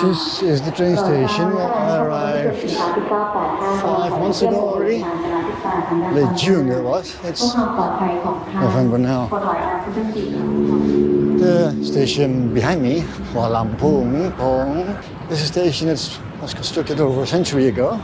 This is the train station where I arrived 5 months ago already. Late June it was. It's November now. The station behind me, Hua Lamphong, is a station that was constructed over a century ago.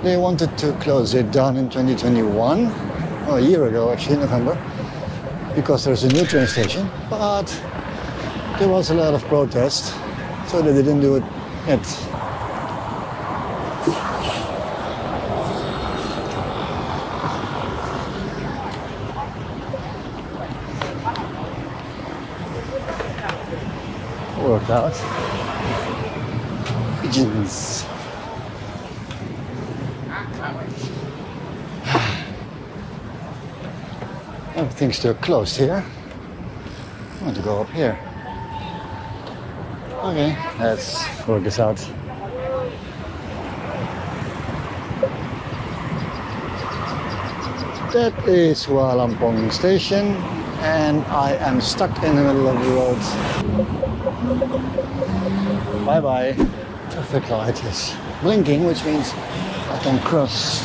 They wanted to close it down in 2021, or a year ago actually, November, because there's a new train station, but there was a lot of protest, so they didn't do it yet. Worked out. Pigeons. Everything's still closed here. I want to go up here. Okay, let's work this out. That is Hua Lamphong station, and I am stuck in the middle of the road. Bye bye. Traffic light is blinking, which means I can cross.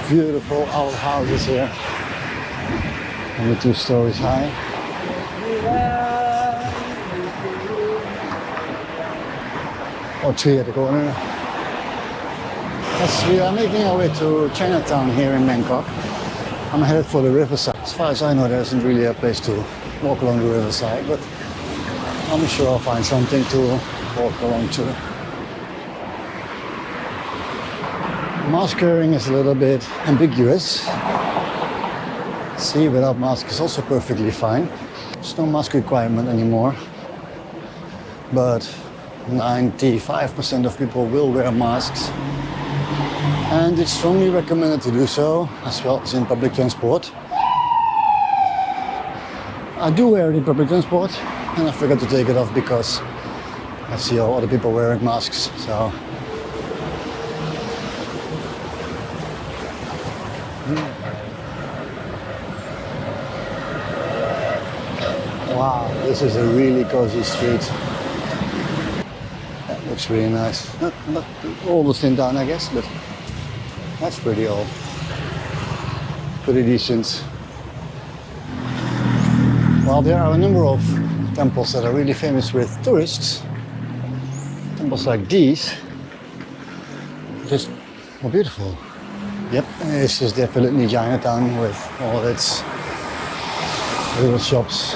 Beautiful old houses here, only 2 stories high. Or 3 at the corner. As we are making our way to Chinatown here in Bangkok, I'm headed for the Riverside. As far as I know, there isn't really a place to walk along the Riverside, but I'm sure I'll find something to walk along to. Mask wearing is a little bit ambiguous. See, without mask is also perfectly fine. There's no mask requirement anymore. But 95% of people will wear masks. And it's strongly recommended to do so, as well as in public transport. I do wear it in public transport, and I forgot to take it off because I see all other people wearing masks, so. Wow, this is a really cozy street. That looks really nice. Not oldest in town, I guess, but that's pretty old. Pretty decent. Well, there are a number of temples that are really famous with tourists. Temples like these, just more beautiful. Yep, this is definitely Chinatown with all its little shops.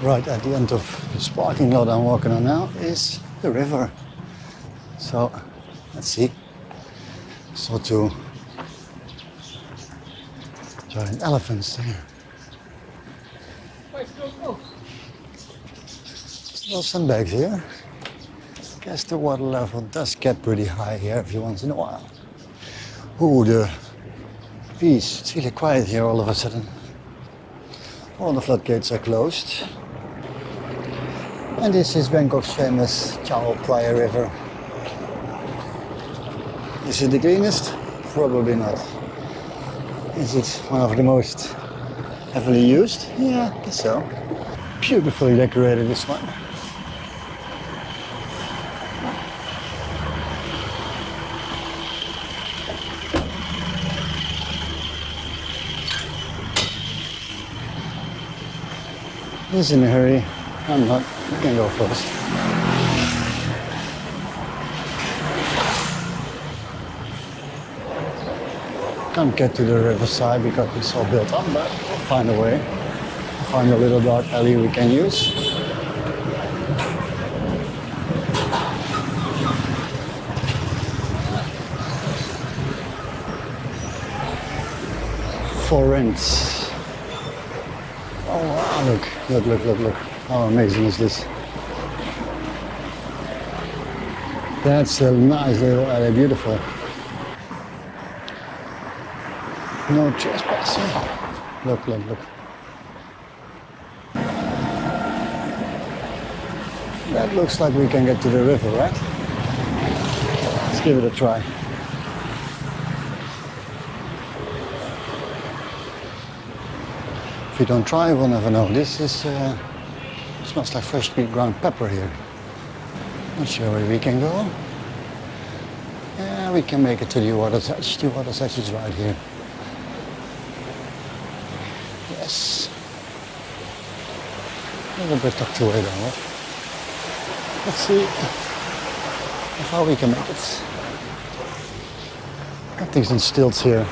Right at the end of this parking lot I'm walking on now is the river. So, let's see. Saw 2 giant elephants there. Little sandbags here. Guess the water level does get pretty high here every once in a while. Ooh, the peace. It's really quiet here all of a sudden. All the floodgates are closed. And this is Bangkok's famous Chao Phraya River. Is it the cleanest? Probably not. Is it one of the most heavily used? Yeah, I guess so. Beautifully decorated, this one. He's in a hurry. I'm not. You can go first. Can't get to the riverside because it's all built up, but we'll find a way. Find a little dark alley we can use. for rent. Oh wow, look. How amazing is this? That's a nice little area, beautiful. No trespassing. Look. That looks like we can get to the river, right? Let's give it a try. If you don't try, we'll never know. This is smells like freshly ground pepper here. Not sure where we can go. Yeah, we can make it to the water's edge. The water's edge is right here. Yes. A little bit tucked away though. Let's see how far we can make it. Got things in stilts here.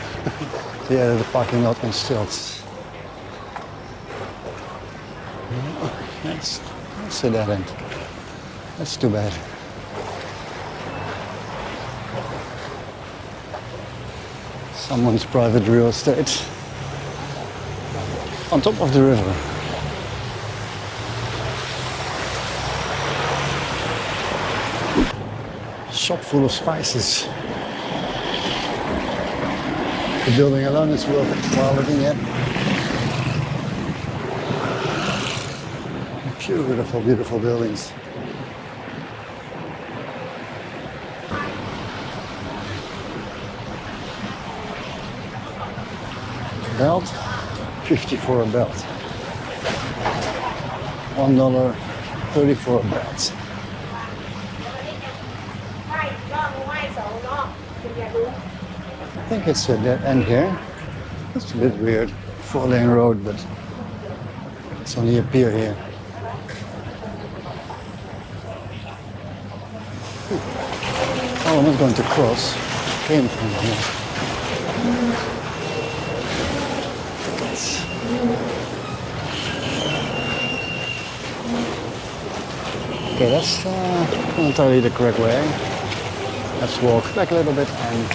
Yeah, the parking lot in stilts. That's a dead end. That's too bad. Someone's private real estate. On top of the river. Shop full of spices. The building alone is worth it while looking at. Beautiful buildings. Belt, 50 for a belt. $1.30 for a belt. I think it's a dead end here. It's a bit weird. 4-lane road, but it's only a pier here. Oh, I'm not going to cross. Came from here. Okay, that's not entirely the correct way. Let's walk back a little bit and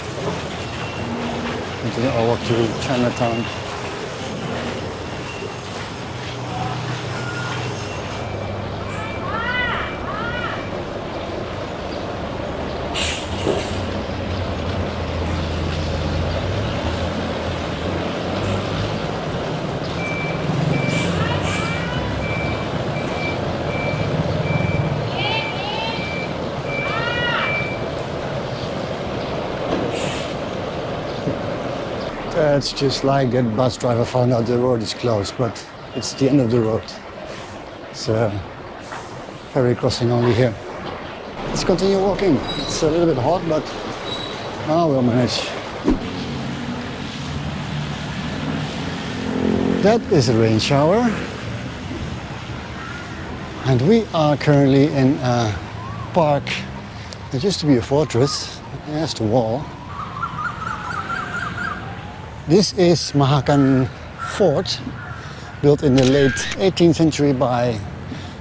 continue our walk to Chinatown. It's just like that bus driver found out the road is closed, but it's the end of the road. It's ferry crossing only here. Let's continue walking. It's a little bit hot, but we'll manage. That is a rain shower. And we are currently in a park. There used to be a fortress. There's the wall. This is Mahakan Fort, built in the late 18th century by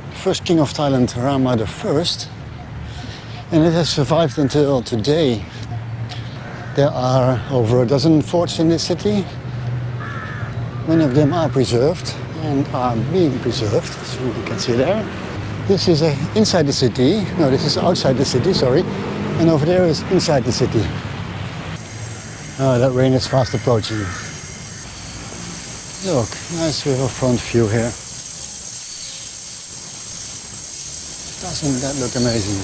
the first king of Thailand, Rama I. And it has survived until today. There are over a dozen forts in this city. Many of them are preserved and are being preserved, as you can see there. This is inside the city. No, this is outside the city, sorry. And over there is inside the city. Oh, that rain is fast approaching. Look, nice riverfront view here. Doesn't that look amazing?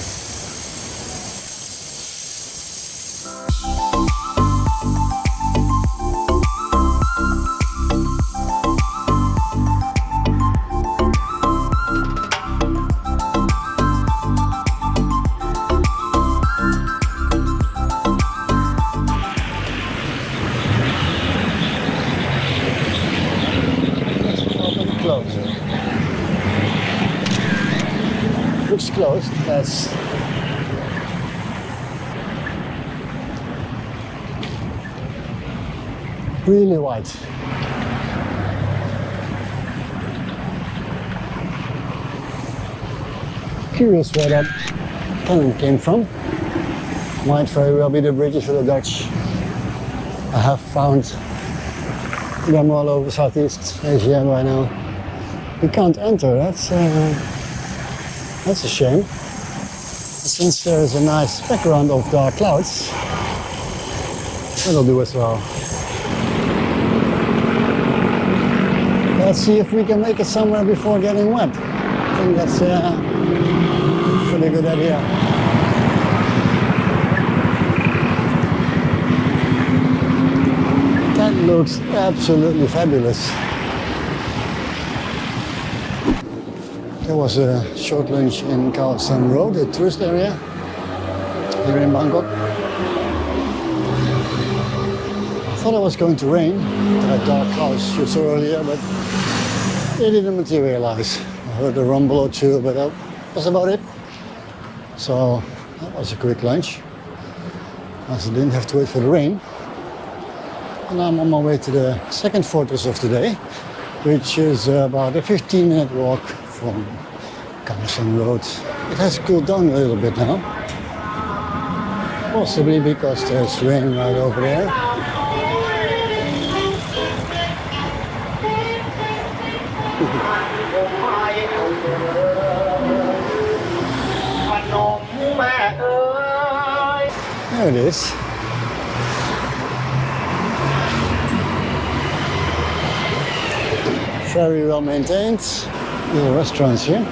Looks closed. That's really white. Curious where that cannon came from. Might very well be the British or the Dutch. I have found them all over Southeast Asia by now. We can't enter, that's a shame. Since there's a nice background of dark clouds, that'll do as well. Let's see if we can make it somewhere before getting wet. I think that's a pretty good idea. That looks absolutely fabulous. There was a short lunch in Khao San Road, the tourist area here in Bangkok. I thought it was going to rain, that dark clouds you saw earlier, but it didn't materialize. I heard a rumble or two, but that was about it. So that was a quick lunch, as I didn't have to wait for the rain. And I'm on my way to the second fortress of the day, which is about a 15-minute walk from Khao San Road. It has cooled down a little bit now, possibly because there's rain right over there. There it is. Very well maintained. Little restaurants here.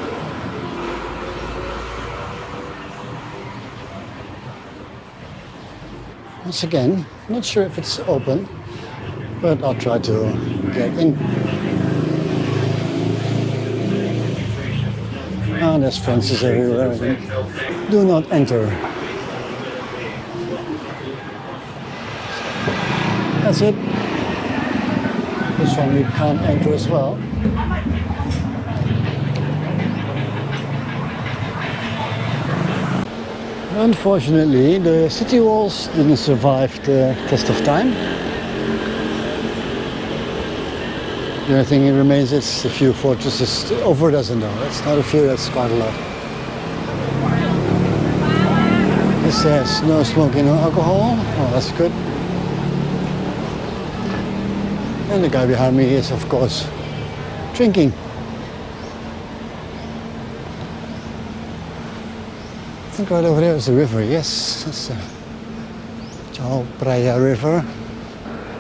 Once again, not sure if it's open, but I'll try to get in. Ah, there's fences everywhere, I think. Do not enter. That's it. This one we can't enter as well. Unfortunately, the city walls didn't survive the test of time. The only thing that remains is a few fortresses, over a dozen though. That's not a few, that's quite a lot. It says no smoking, no alcohol. Oh, that's good. And the guy behind me is, of course, drinking. I think right over there is a river, yes. It's the Chao Phraya River.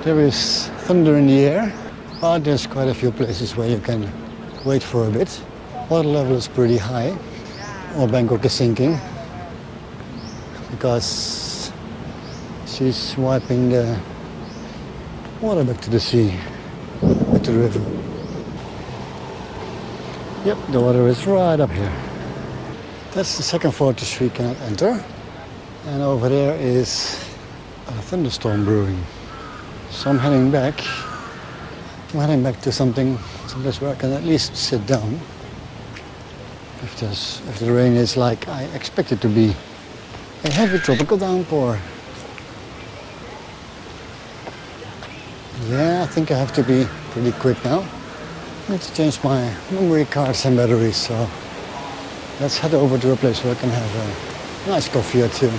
There is thunder in the air, but there's quite a few places where you can wait for a bit. Water level is pretty high, or Bangkok is sinking, because she's wiping the water back to the sea, back to the river. Yep, the water is right up here. That's the second fortress we cannot enter. And over there is a thunderstorm brewing. So I'm heading back. I'm heading back to someplace where I can at least sit down. If the rain is like I expect it to be, a heavy tropical downpour. Yeah, I think I have to be pretty quick now. I need to change my memory cards and batteries, so let's head over to a place where I can have a nice coffee or two.